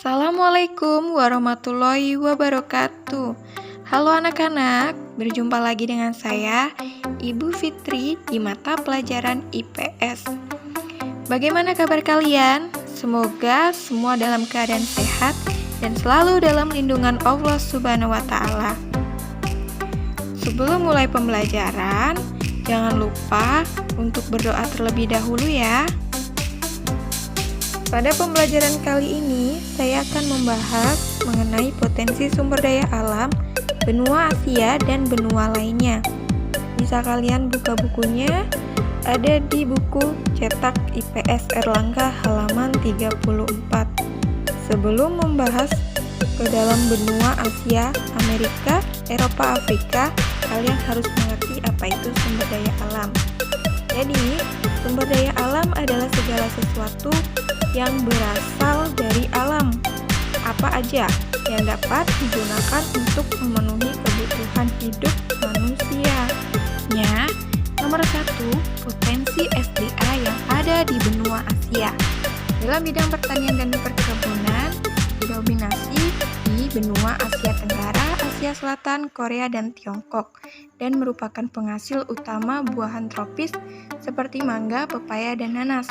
Assalamualaikum warahmatullahi wabarakatuh. Halo anak-anak, berjumpa lagi dengan saya, Ibu Fitri di mata pelajaran IPS. Bagaimana kabar kalian? Semoga semua dalam keadaan sehat dan selalu dalam lindungan Allah Subhanahu wa Ta'ala. Sebelum mulai pembelajaran, jangan lupa untuk berdoa terlebih dahulu ya. Pada pembelajaran kali ini, saya akan membahas mengenai potensi sumber daya alam, benua Asia, dan benua lainnya. Bisa kalian buka bukunya, ada di buku cetak IPS Erlangga halaman 34. Sebelum membahas ke dalam benua Asia, Amerika, Eropa, Afrika, kalian harus mengerti apa itu sumber daya alam. Jadi, sumber daya alam adalah segala sesuatu yang berasal dari alam. Apa aja yang dapat digunakan untuk memenuhi kebutuhan hidup manusia. Nomor 1, potensi SDA yang ada di benua Asia. Dalam bidang pertanian dan perkebunan, didominasi di benua Asia Tenggara, Asia Selatan, Korea, dan Tiongkok, dan merupakan penghasil utama buahan tropis seperti mangga, pepaya, dan nanas.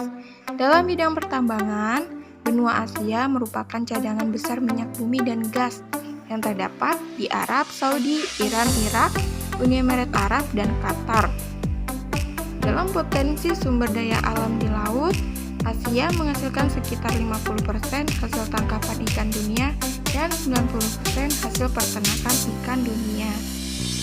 Dalam bidang pertambangan, benua Asia merupakan cadangan besar minyak bumi dan gas yang terdapat di Arab Saudi, Iran, Irak, Uni Emirat Arab, dan Qatar. Dalam potensi sumber daya alam di laut, Asia menghasilkan sekitar 50% hasil tangkapan ikan dunia dan 90% hasil peternakan ikan dunia.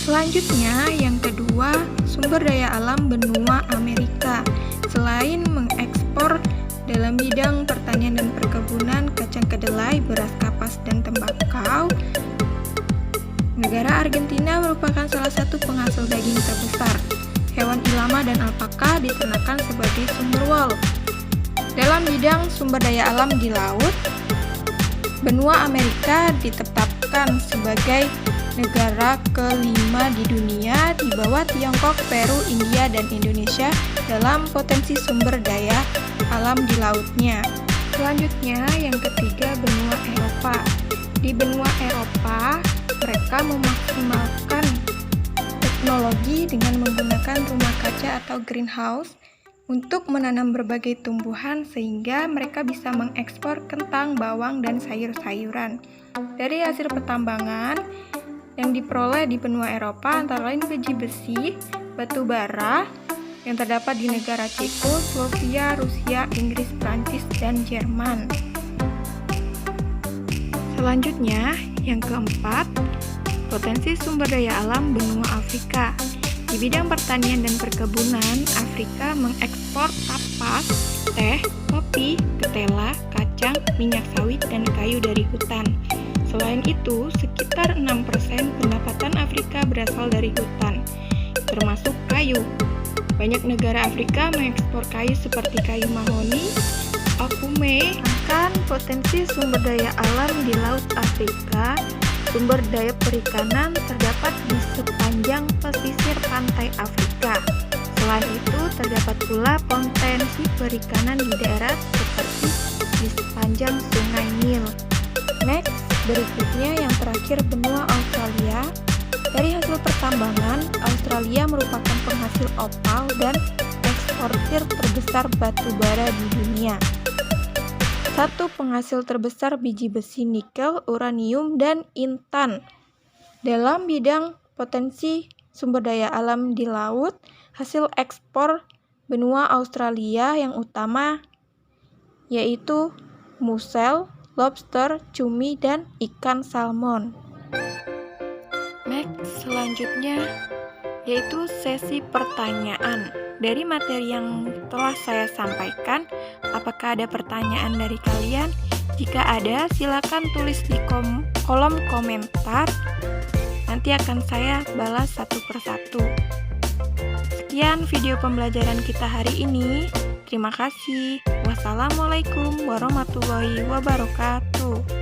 Selanjutnya, yang kedua, sumber daya alam benua Amerika. Selain mengekspor dalam bidang pertanian dan perkebunan, kacang kedelai, beras kapas, dan tembakau, negara Argentina merupakan salah satu penghasil daging terbesar. Hewan ilama dan alpaka diternakan sebagai sumber wol. Dalam bidang sumber daya alam di laut, benua Amerika ditetapkan sebagai negara kelima di dunia di bawah Tiongkok, Peru, India, dan Indonesia dalam potensi sumber daya alam di lautnya. Selanjutnya, yang ketiga, benua Eropa. Di benua Eropa, mereka memaksimalkan teknologi dengan menggunakan rumah kaca atau greenhouse untuk menanam berbagai tumbuhan sehingga mereka bisa mengekspor kentang, bawang, dan sayur-sayuran. Dari hasil pertambangan yang diperoleh di benua Eropa antara lain biji batu bara yang terdapat di negara Ceko, Slovakia, Rusia, Inggris, Prancis, dan Jerman. Selanjutnya, yang keempat, potensi sumber daya alam benua Afrika. Di bidang pertanian dan perkebunan, Afrika mengekspor kapas, teh, kopi, ketela, kacang, minyak sawit, dan kayu dari hutan. Selain itu, sekitar 6% pendapatan Afrika berasal dari hutan, termasuk kayu. Banyak negara Afrika mengekspor kayu seperti kayu mahoni, akume. Akan potensi sumber daya alam di Laut Afrika, sumber daya perikanan terdapat di sepanjang pesisir pantai Afrika. Selain itu, terdapat pula potensi perikanan di darat seperti di sepanjang Sungai Nil. Next, berikutnya yang terakhir benua Australia. Dari hasil pertambangan, Australia merupakan penghasil opal dan eksportir terbesar batu bara di dunia. Satu penghasil terbesar biji besi nikel, uranium, dan intan. Dalam bidang potensi sumber daya alam di laut, hasil ekspor benua Australia yang utama yaitu musel, lobster, cumi, dan ikan salmon. Next, selanjutnya yaitu sesi pertanyaan. Dari materi yang telah saya sampaikan, apakah ada pertanyaan dari kalian? Jika ada, silakan tulis di kolom komentar. Nanti akan saya balas satu persatu. Sekian video pembelajaran kita hari ini. Terima kasih. Wassalamualaikum warahmatullahi wabarakatuh.